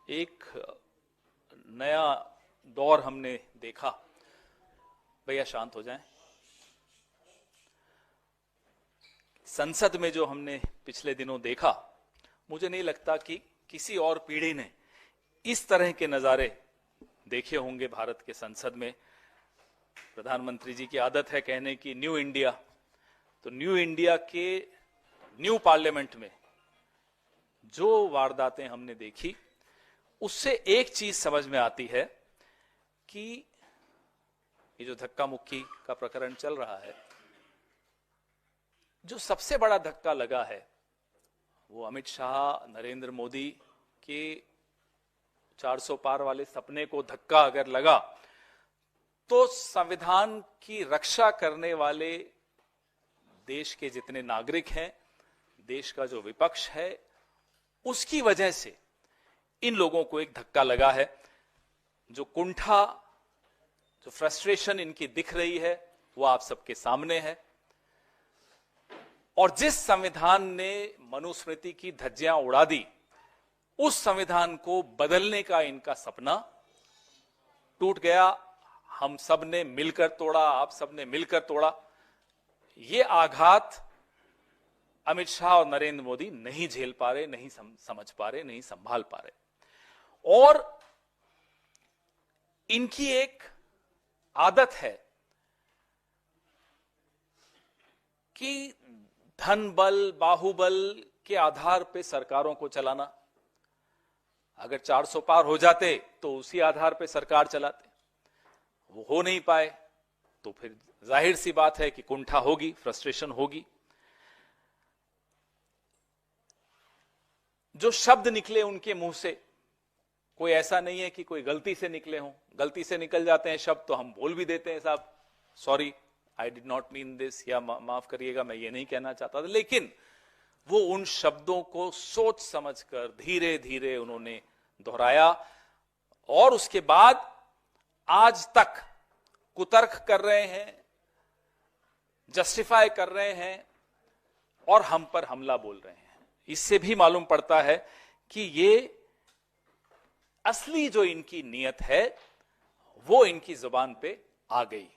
एक नया दौर हमने देखा। भैया शांत हो जाएं। संसद में जो हमने पिछले दिनों देखा, मुझे नहीं लगता कि किसी और पीढ़ी ने इस तरह के नजारे देखे होंगे भारत के संसद में। प्रधानमंत्री जी की आदत है कहने की न्यू इंडिया, तो न्यू इंडिया के न्यू पार्लियामेंट में जो वारदातें हमने देखी, उससे एक चीज समझ में आती है कि ये जो धक्का मुक्की का प्रकरण चल रहा है, जो सबसे बड़ा धक्का लगा है वो अमित शाह, नरेंद्र मोदी के 400 पार वाले सपने को धक्का अगर लगा तो संविधान की रक्षा करने वाले देश के जितने नागरिक हैं, देश का जो विपक्ष है, उसकी वजह से इन लोगों को एक धक्का लगा है। जो कुंठा, जो फ्रस्ट्रेशन इनकी दिख रही है वो आप सबके सामने है। और जिस संविधान ने मनुस्मृति की धज्जियां उड़ा दी, उस संविधान को बदलने का इनका सपना टूट गया। हम सब ने मिलकर तोड़ा, आप सब ने मिलकर तोड़ा। ये आघात अमित शाह और नरेंद्र मोदी नहीं झेल पा रहे, नहीं समझ पा रहे, नहीं संभाल पा रहे। और इनकी एक आदत है कि धन बल, बाहुबल के आधार पे सरकारों को चलाना। अगर 400 पार हो जाते तो उसी आधार पे सरकार चलाते। वो हो नहीं पाए तो फिर जाहिर सी बात है कि कुंठा होगी, फ्रस्ट्रेशन होगी। जो शब्द निकले उनके मुंह से, कोई ऐसा नहीं है कि कोई गलती से निकले हों। गलती से निकल जाते हैं शब्द तो हम बोल भी देते हैं, साहब sorry, I did not mean this, या माफ करिएगा मैं ये नहीं कहना चाहता था। लेकिन वो उन शब्दों को सोच समझकर धीरे धीरे उन्होंने दोहराया और उसके बाद आज तक कुतर्क कर रहे हैं, जस्टिफाई कर रहे हैं और हम पर हमला बोल रहे हैं। इससे भी मालूम पड़ता है कि ये असली जो इनकी नीयत है वो इनकी जुबान पे आ गई।